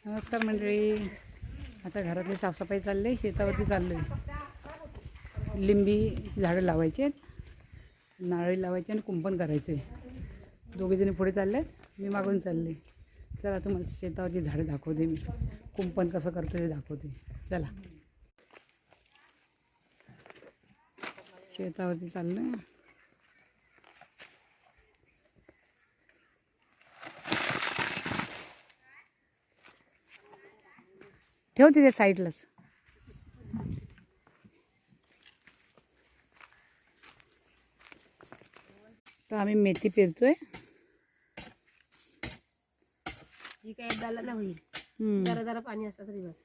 नमस्कार मंडळी. आता घरातली साफसफाई चालली आहे, शेतावरती चाललो आहे. लिंबीची झाडं लावायची आहेत, नारळी लावायची आणि कुंपण करायचे. दोघीजणी पुढे चालले आहेत, मी मागून चालले. चला तुम्हाला शेतावरची झाडं दाखवते, मी कुंपण कसं करतो ते दाखवते. चला शेतावरती चाललो आहे. ठेव तिथे साईडलाच. तर आम्ही मेथी पेरतोय. ही काय एकदाला ना होईल, जरा जरा पाणी असतं तरी बस.